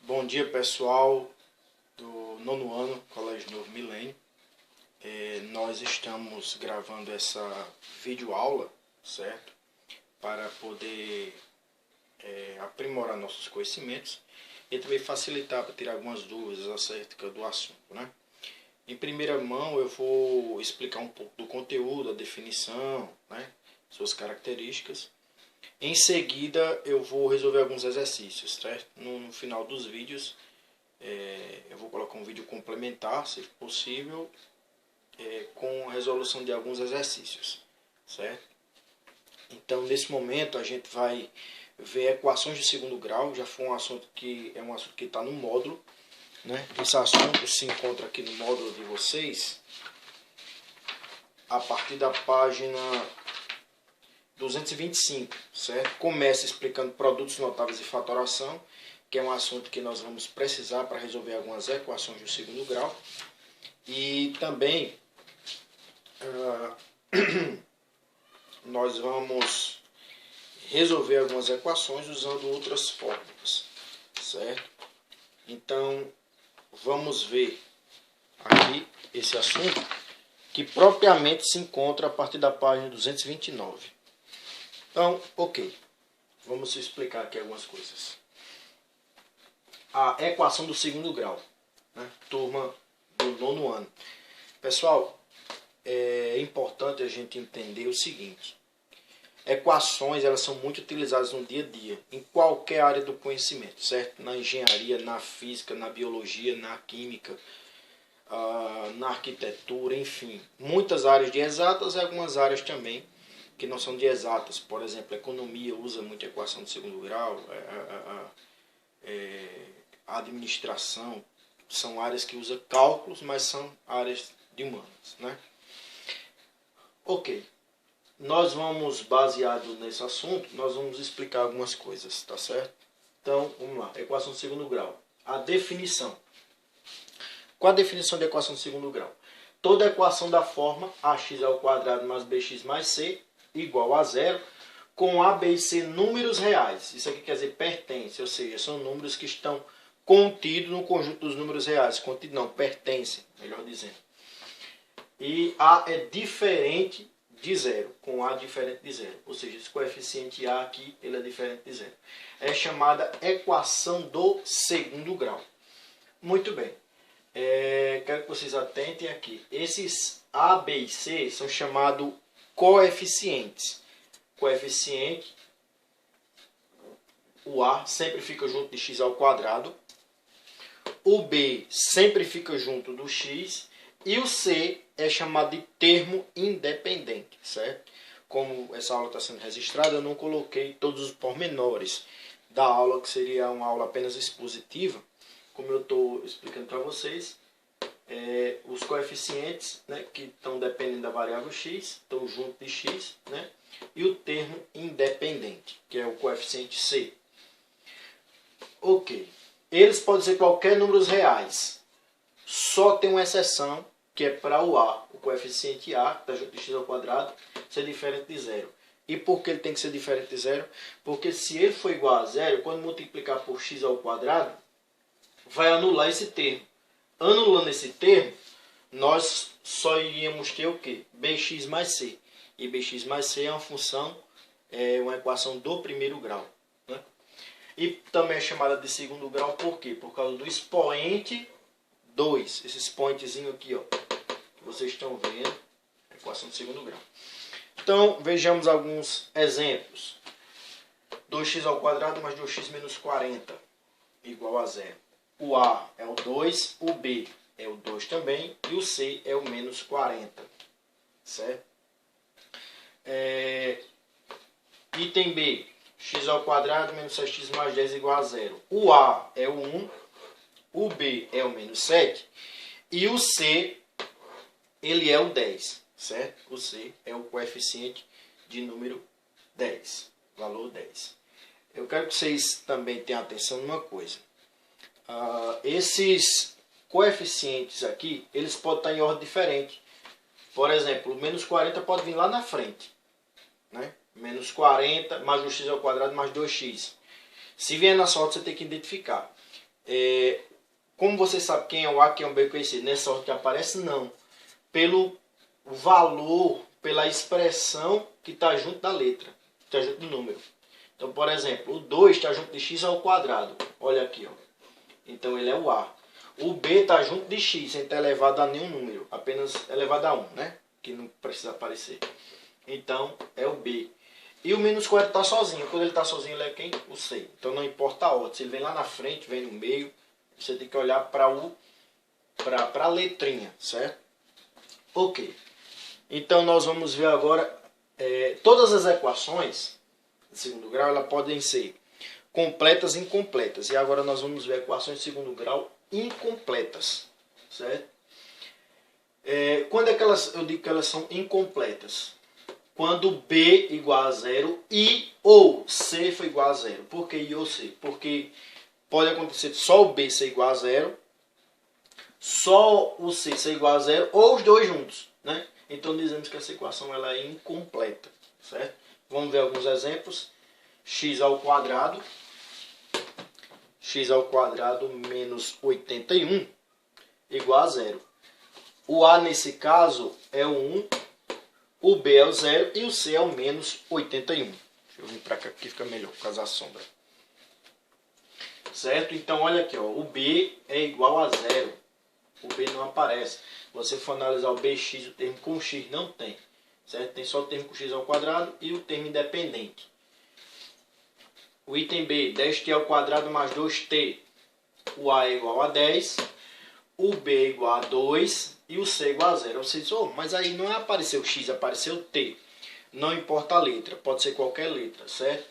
Bom dia, pessoal do nono ano, Colégio Novo Milênio. Nós estamos gravando essa videoaula, certo? Para poder aprimorar nossos conhecimentos e também facilitar para tirar algumas dúvidas acerca do assunto, né? Em primeira mão eu vou explicar um pouco do conteúdo, a definição, né? Suas características. Em seguida eu vou resolver alguns exercícios, certo? No final dos vídeos eu vou colocar um vídeo complementar, se possível, com a resolução de alguns exercícios, certo? Então nesse momento a gente vai ver equações de segundo grau. Já foi um assunto que está no módulo, né? Esse assunto se encontra aqui no módulo de vocês a partir da página 225, certo? Começa explicando produtos notáveis e fatoração, que é um assunto que nós vamos precisar para resolver algumas equações do segundo grau. E também nós vamos resolver algumas equações usando outras fórmulas, certo? Então, vamos ver aqui esse assunto, que propriamente se encontra a partir da página 229. Então, ok. Vamos explicar aqui algumas coisas. A equação do segundo grau, né? Turma do nono ano. Pessoal, é importante a gente entender o seguinte. Equações, elas são muito utilizadas no dia a dia, em qualquer área do conhecimento, certo? Na engenharia, na física, na biologia, na química, na arquitetura, enfim. Muitas áreas de exatas e algumas áreas também que não são de exatas. Por exemplo, a economia usa muito a equação de segundo grau, a administração, são áreas que usam cálculos, mas são áreas de humanas, né? Ok. Nós vamos, baseado nesse assunto, nós vamos explicar algumas coisas, tá certo? Então, vamos lá. Equação de segundo grau. A definição. Qual a definição de equação de segundo grau? Toda equação da forma ax² mais bx mais c igual a zero, com a, b e c números reais. Isso aqui quer dizer pertence, ou seja, são números que estão contidos no conjunto dos números reais. Contido não, pertencem, melhor dizendo. E a é diferente de zero, com a diferente de zero. Ou seja, esse coeficiente a aqui, ele é diferente de zero. É chamada equação do segundo grau. Muito bem. Quero que vocês atentem aqui. Esses a, b e c são chamados coeficientes. Coeficiente, o a sempre fica junto de x². O b sempre fica junto do x. E o c é chamado de termo independente, certo? Como essa aula está sendo registrada, eu não coloquei todos os pormenores da aula, que seria uma aula apenas expositiva. Como eu estou explicando para vocês, os coeficientes, né, que estão dependendo da variável x, estão junto de x, né, e o termo independente, que é o coeficiente c. Ok. Eles podem ser qualquer números reais. Só tem uma exceção, que é para o a. O coeficiente a, que está junto de x², ser diferente de zero. E por que ele tem que ser diferente de zero? Porque se ele for igual a zero, quando multiplicar por x², vai anular esse termo. Anulando esse termo, nós só iríamos ter o quê? Bx mais c. E bx mais c é uma função, uma equação do primeiro grau, né? E também é chamada de segundo grau por quê? Por causa do expoente 2. Esse expoentezinho aqui, ó, que vocês estão vendo, equação de segundo grau. Então, vejamos alguns exemplos. 2x² mais 2x menos 40 igual a zero. O a é o 2, o b é o 2 também, e o c é o menos 40. Certo? Item b, x² menos 7x mais 10 igual a zero. O a é o 1, o b é o menos 7, e o c, ele é o 10. Certo? O c é o coeficiente de número 10, valor 10. Eu quero que vocês também tenham atenção numa coisa. Esses coeficientes aqui, eles podem estar em ordem diferente. Por exemplo, o menos 40 pode vir lá na frente, né? Menos 40 mais 2x² mais 2x. Se vier na sorte, você tem que identificar. Como você sabe quem é o A, quem é o B conhecido? Nessa ordem que aparece? Não. Pelo valor, pela expressão que está junto da letra, está junto do número. Então, por exemplo, o 2 está junto de x ao quadrado. Olha aqui, ó. Então ele é o A. O B está junto de x, sem estar elevado a nenhum número. Apenas elevado a 1, né? Que não precisa aparecer. Então é o B. E o menos 4 está sozinho. Quando ele está sozinho, ele é quem? O C. Então não importa a ordem. Se ele vem lá na frente, vem no meio, você tem que olhar para a letrinha, certo? Ok. Então nós vamos ver agora todas as equações de segundo grau, elas podem ser completas e incompletas. E agora nós vamos ver equações de segundo grau incompletas, certo? Quando é que eu digo que elas são incompletas? Quando B igual a zero e ou C for igual a zero. Por que I ou C? Porque pode acontecer só o B ser igual a zero, só o C ser igual a zero, ou os dois juntos, né? Então dizemos que essa equação ela é incompleta, certo? Vamos ver alguns exemplos. X ao quadrado menos 81 igual a zero. O A nesse caso é o 1, o B é o 0 e o C é o menos 81. Deixa eu vir para cá que fica melhor por causa da sombra. Certo? Então olha aqui, ó, o B é igual a 0. O B não aparece. Se você for analisar o BX, o termo com x não tem. Certo? Tem só o termo com x ao quadrado e o termo independente. O item B, 10t ao quadrado mais 2t. O A é igual a 10, o B é igual a 2 e o C é igual a 0. Você diz, mas aí não apareceu x, apareceu t. Não importa a letra, pode ser qualquer letra, certo?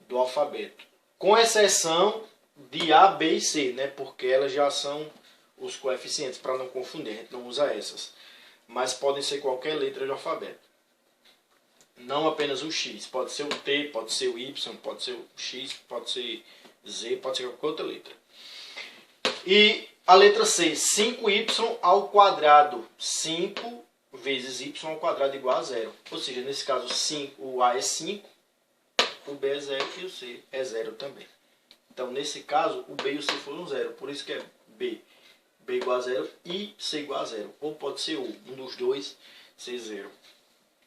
Do alfabeto. Com exceção de A, B e C, né? Porque elas já são os coeficientes, para não confundir, a gente não usa essas. Mas podem ser qualquer letra do alfabeto. Não apenas o X, pode ser o T, pode ser o Y, pode ser o X, pode ser Z, pode ser qualquer outra letra. E a letra C, 5y ao quadrado. 5 vezes y ao quadrado igual a 0. Ou seja, nesse caso o A é 5, o B é 0 e o C é 0 também. Então, nesse caso, o B e o C foram 0. Por isso que é B igual a 0 e C igual a 0. Ou pode ser um dos dois ser 0.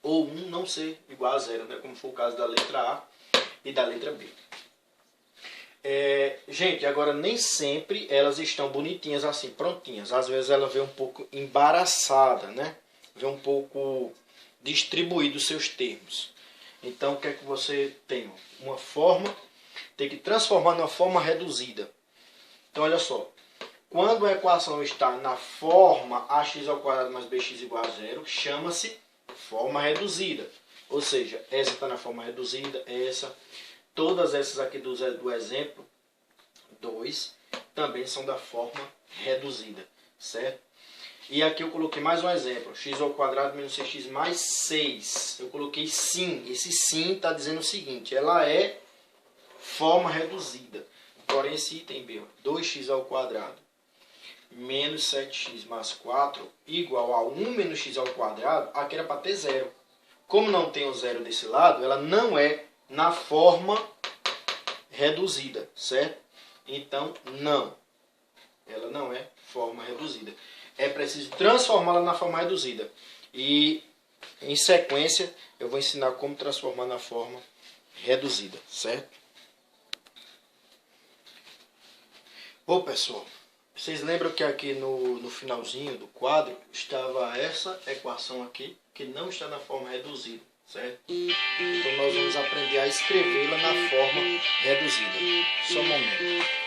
Ou um não ser igual a 0, né? Como foi o caso da letra A e da letra B. Gente, agora nem sempre elas estão bonitinhas assim, prontinhas. Às vezes ela vem um pouco embaraçada, né? Vem um pouco distribuído os seus termos. Então, o que é que você tem? Uma forma, tem que transformar numa forma reduzida. Então, olha só. Quando a equação está na forma ax ao quadrado mais bx igual a 0, chama-se forma reduzida. Ou seja, essa está na forma reduzida, essa. Todas essas aqui do exemplo 2 também são da forma reduzida, certo? E aqui eu coloquei mais um exemplo, x ao quadrado menos 6x mais 6. Eu coloquei sim, esse sim está dizendo o seguinte, ela é forma reduzida. Porém, esse item B, 2x ao quadrado menos 7x mais 4 igual a 1 menos x ao quadrado, aqui era para ter 0. Como não tem o 0 desse lado, ela não é na forma reduzida, certo? Então, não. Ela não é forma reduzida. É preciso transformá-la na forma reduzida. E, em sequência, eu vou ensinar como transformar na forma reduzida, certo? Bom, pessoal, vocês lembram que aqui no finalzinho do quadro estava essa equação aqui, que não está na forma reduzida, certo? Então nós vamos aprender a escrevê-la na forma reduzida. Só um momento.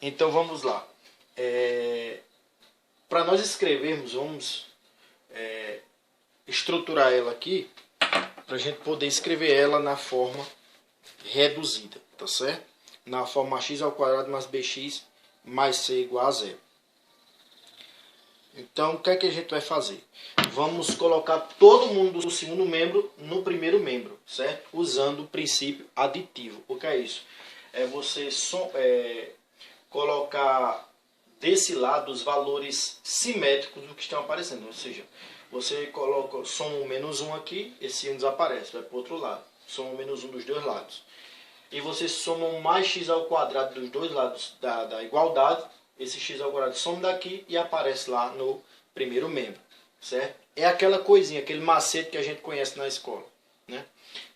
Então vamos lá. Para nós escrevermos, vamos estruturar ela aqui, para a gente poder escrever ela na forma reduzida, tá certo? Na forma x ao quadrado mais bx mais c igual a 0. Então, o que é que a gente vai fazer? Vamos colocar todo mundo do segundo membro no primeiro membro, certo? Usando o princípio aditivo. O que é isso? É você colocar desse lado os valores simétricos do que estão aparecendo. Ou seja, você coloca soma 1 menos 1 aqui, esse 1 desaparece, vai para o outro lado. Soma 1 menos 1 dos dois lados. e você soma um mais x ao quadrado dos dois lados da igualdade, esse x ao quadrado some daqui e aparece lá no primeiro membro, certo? É aquela coisinha, aquele macete que a gente conhece na escola, né?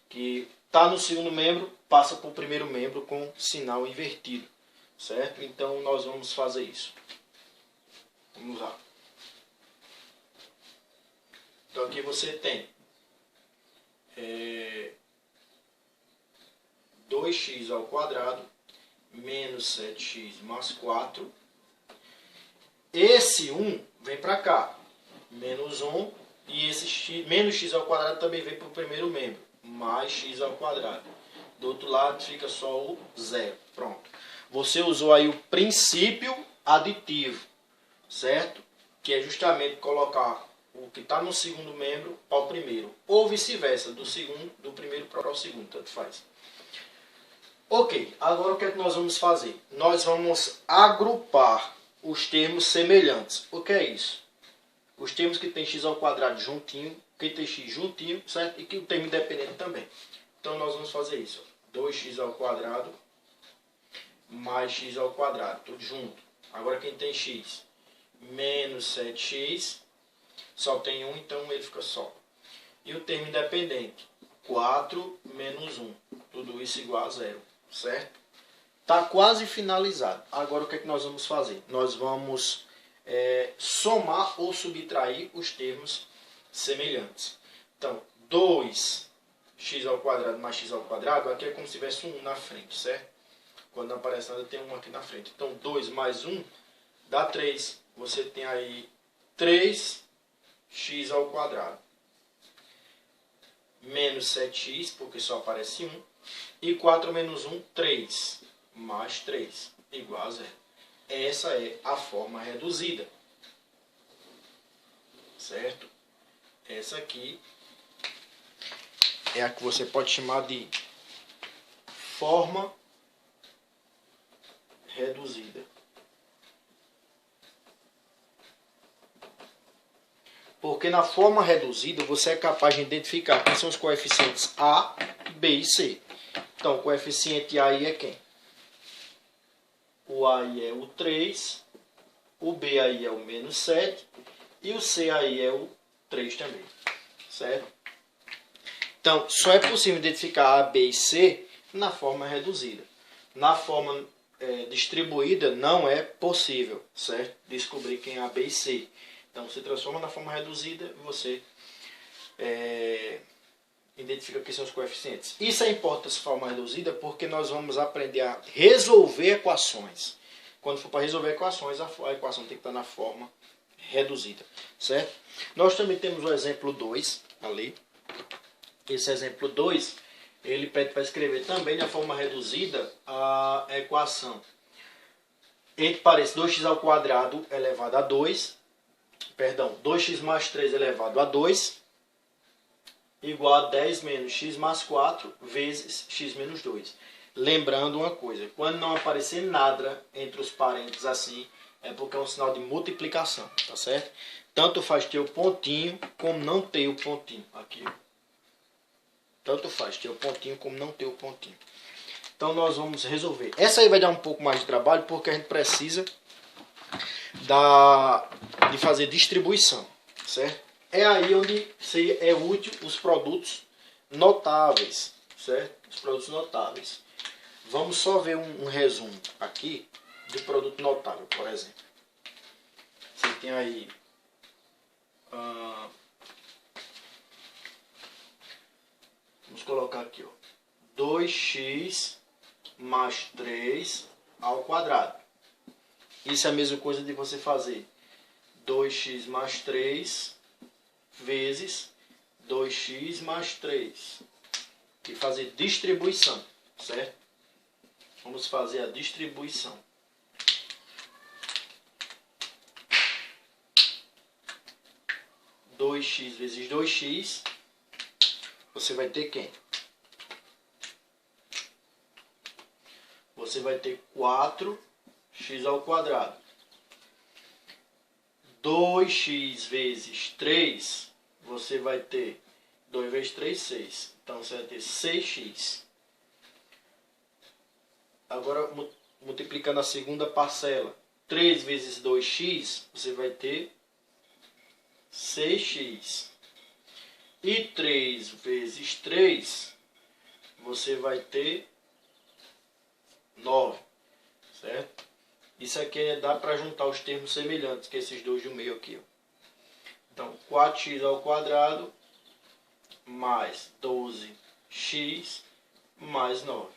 Que está no segundo membro, passa para o primeiro membro com sinal invertido, certo? Então nós vamos fazer isso. Vamos lá. Então aqui você tem 2x ao quadrado menos 7x mais 4. Esse 1 vem para cá, menos 1, e esse x, menos x ao quadrado também vem para o primeiro membro, mais x ao quadrado. Do outro lado fica só o zero. Pronto. Você usou aí o princípio aditivo, certo? Que é justamente colocar o que está no segundo membro para o primeiro, ou vice-versa, do primeiro para o segundo, tanto faz. Ok, agora o que é que nós vamos fazer? Nós vamos agrupar os termos semelhantes. O que é isso? Os termos que tem x ao quadrado juntinho, que tem x juntinho, certo? E que o termo independente também. Então nós vamos fazer isso. 2x ao quadrado mais x ao quadrado, tudo junto. Agora quem tem x? Menos 7x, só tem 1, então ele fica só. E o termo independente? 4 menos 1, tudo isso igual a zero, certo? Está quase finalizado. Agora o que é que nós vamos fazer? Nós vamos somar ou subtrair os termos semelhantes. Então, 2x ao quadrado mais x ao quadrado, aqui é como se tivesse um 1 na frente, certo? Quando não aparece nada, tem um aqui na frente. Então, 2 mais 1 dá 3. Você tem aí 3x ao quadrado. Menos 7x, porque só aparece 1. E 4 menos 1, 3. Mais 3, igual a zero. Essa é a forma reduzida. Certo? Essa aqui é a que você pode chamar de forma reduzida. Porque na forma reduzida você é capaz de identificar quem são os coeficientes A, B e C. Então o coeficiente A aí é quem? O A aí é o 3, o B aí é o menos 7 e o C aí é o 3 também. Certo? Então só é possível identificar A, B e C na forma reduzida. Na forma distribuída não é possível, certo? Descobrir quem é A, B e C. Então você transforma na forma reduzida e você identifica quem são os coeficientes. Isso é importante essa forma reduzida porque nós vamos aprender a resolver equações. Quando for para resolver equações, a equação tem que estar na forma reduzida, certo? Nós também temos o exemplo 2 ali. Esse exemplo 2, ele pede para escrever também na forma reduzida a equação. Entre parênteses, 2x ao quadrado elevado a 2, perdão, 2x mais 3 elevado a 2, igual a 10 menos x mais 4 vezes x menos 2. Lembrando uma coisa, quando não aparecer nada entre os parênteses assim, é porque é um sinal de multiplicação, tá certo? Tanto faz ter o pontinho, como não ter o pontinho. Aqui, ó. Tanto faz ter o pontinho, como não ter o pontinho. Então nós vamos resolver. Essa aí vai dar um pouco mais de trabalho, porque a gente precisa de fazer distribuição, certo? É aí onde é útil os produtos notáveis, certo? Os produtos notáveis. Vamos só ver um resumo aqui do produto notável, por exemplo. Você tem aí vamos colocar aqui, ó, 2x mais 3 ao quadrado. Isso é a mesma coisa de você fazer 2x mais 3 vezes 2x mais 3. E fazer distribuição, certo? Vamos fazer a distribuição. Dois x vezes 2x, você vai ter quem? Você vai ter 4x ao quadrado. 2x vezes 3, você vai ter 2 vezes 3, 6. Então você vai ter 6x. Agora, multiplicando a segunda parcela, 3 vezes 2x, você vai ter 6x. E 3 vezes 3, você vai ter 9, certo? Isso aqui dá para juntar os termos semelhantes, que é esses dois do meio aqui. Ó. Então, 4x ao quadrado mais 12x mais 9,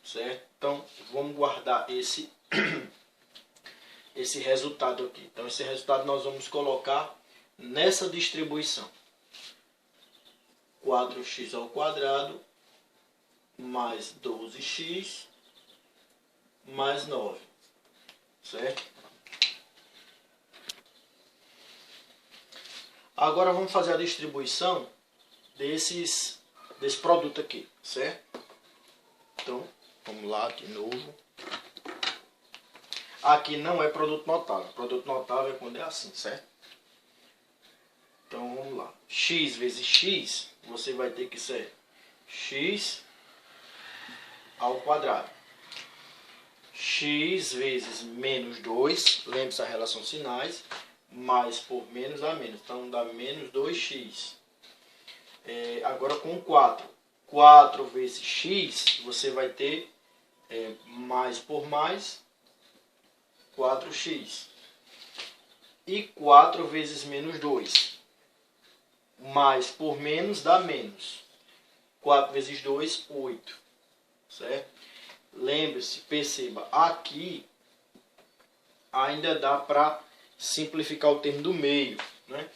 certo? Então, vamos guardar esse resultado aqui. Então, esse resultado nós vamos colocar nessa distribuição. 4x ao quadrado mais 12x mais 9, certo? Agora vamos fazer a distribuição desse produto aqui, certo? Então, vamos lá, de novo. Aqui não é produto notável. Produto notável é quando é assim, certo? Então, vamos lá. X vezes x, você vai ter que ser x ao quadrado. X vezes menos 2, lembre-se da relação sinais, mais por menos dá menos. Então, dá menos 2x. Agora com 4. 4 vezes x, você vai ter mais por mais, 4x. E 4 vezes menos 2. Mais por menos dá menos. 4 vezes 2, 8. Certo? Lembre-se, perceba, aqui ainda dá para simplificar o termo do meio. Né?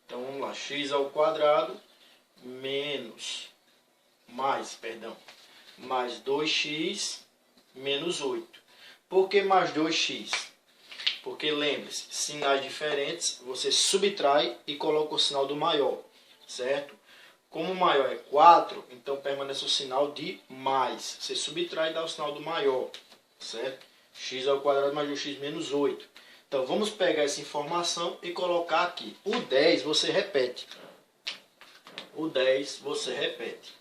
Então vamos lá, x ao quadrado menos, mais 2x menos 8. Por que mais 2x? Porque lembre-se, sinais diferentes, você subtrai e coloca o sinal do maior, certo? Como o maior é 4, então permanece o sinal de mais. Você subtrai e dá o sinal do maior, certo? X ao quadrado mais 2x menos 8. Então vamos pegar essa informação e colocar aqui. O 10 você repete. O 10 você repete.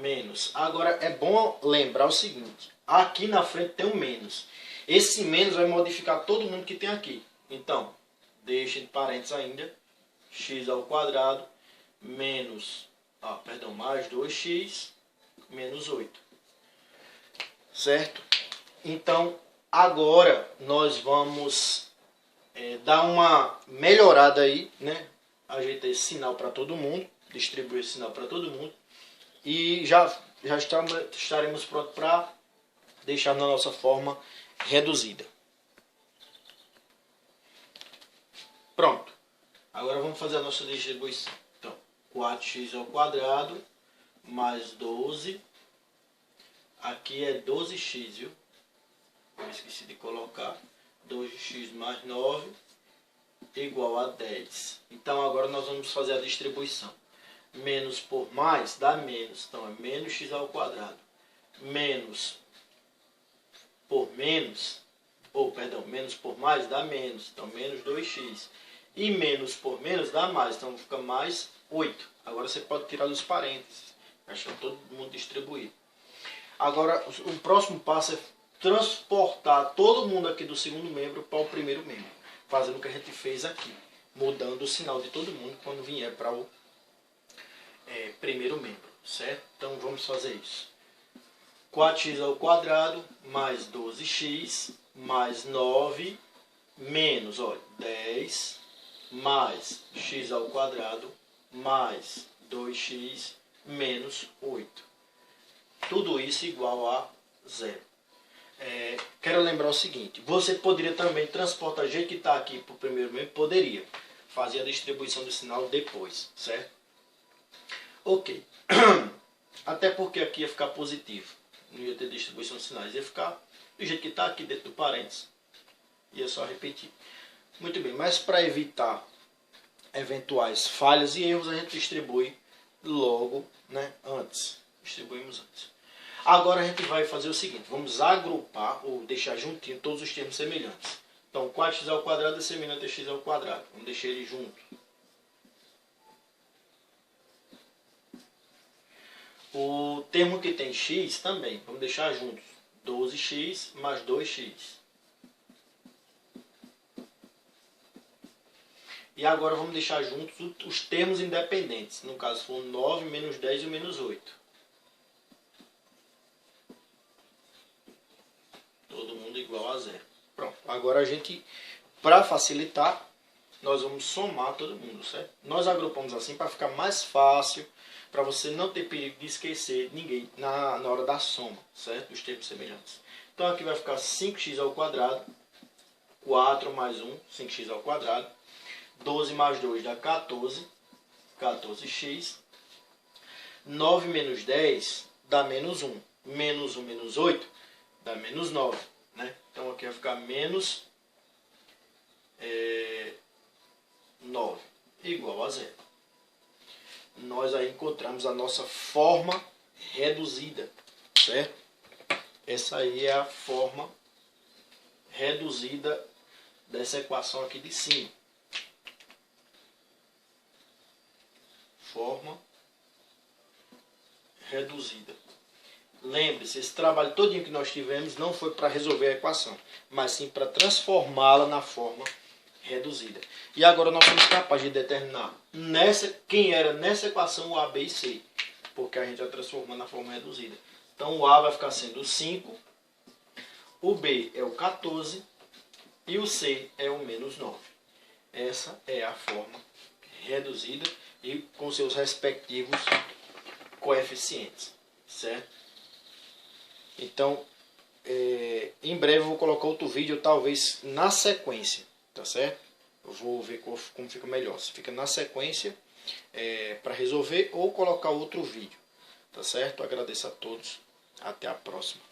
Menos. Agora é bom lembrar o seguinte. Aqui na frente tem um menos. Esse menos vai modificar todo mundo que tem aqui. Então, deixa entre parênteses ainda. X ao quadrado menos, mais 2x menos 8. Certo? Então, agora nós vamos dar uma melhorada aí, né? Ajeitar esse sinal para todo mundo, distribuir esse sinal para todo mundo. E já estaremos prontos para deixar na nossa forma reduzida. Pronto. Agora vamos fazer a nossa distribuição. Então, 4x ao quadrado mais 12. Aqui é 12x, viu? Eu esqueci de colocar. 2x mais 9 igual a 10. Então, agora nós vamos fazer a distribuição. Menos por mais dá menos. Então, é menos x ao quadrado. Menos por menos, menos por mais dá menos. Então, menos 2x. E menos por menos dá mais. Então, fica mais 8. Agora, você pode tirar dos parênteses. Deixar todo mundo distribuir. Agora, o próximo passo é transportar todo mundo aqui do segundo membro para o primeiro membro. Fazendo o que a gente fez aqui. Mudando o sinal de todo mundo quando vier para o primeiro membro. Certo? Então, vamos fazer isso. 4x ao quadrado mais 12x mais 9 menos 10 mais x ao quadrado mais 2x menos 8. Tudo isso igual a 0. Quero lembrar o seguinte, você poderia também transportar, do jeito que está aqui para o primeiro membro, poderia fazer a distribuição do sinal depois, certo? Ok. Até porque aqui ia ficar positivo. Não ia ter distribuição de sinais. Ia ficar do jeito que está aqui dentro do parênteses. Ia só repetir. Muito bem, mas para evitar eventuais falhas e erros, a gente distribui logo, né, antes. Distribuímos antes. Agora a gente vai fazer o seguinte. Vamos agrupar ou deixar juntinho todos os termos semelhantes. Então, 4x ao quadrado é semelhante a x ao quadrado. Vamos deixar ele junto. O termo que tem x também, vamos deixar juntos. 12x mais 2x. E agora vamos deixar juntos os termos independentes. No caso, for 9 menos 10 e o menos 8. Todo mundo igual a zero. Pronto. Agora a gente, para facilitar, nós vamos somar todo mundo, certo? Nós agrupamos assim para ficar mais fácil, para você não ter perigo de esquecer ninguém na hora da soma, certo? Dos termos semelhantes. Então aqui vai ficar 5x ao quadrado, 4 mais 1, 5x ao quadrado. 12 mais 2 dá 14, 14x. 9 menos 10 dá menos 1. Menos 1 menos 8 dá menos 9. Né? Então aqui vai ficar menos 9 igual a zero. Nós aí encontramos a nossa forma reduzida, certo? Essa aí é a forma reduzida dessa equação aqui de cima. Forma reduzida. Lembre-se, esse trabalho todinho que nós tivemos não foi para resolver a equação, mas sim para transformá-la na forma reduzida. E agora nós somos capazes de determinar quem era nessa equação o A, B e C, porque a gente já transformou na forma reduzida. Então o A vai ficar sendo o 5, o B é o 14 e o C é o menos 9. Essa é a forma reduzida e com seus respectivos coeficientes, certo? Então, em breve eu vou colocar outro vídeo, talvez na sequência, tá certo? Eu vou ver como fica melhor, se fica na sequência para resolver ou colocar outro vídeo, tá certo? Agradeço a todos, até a próxima.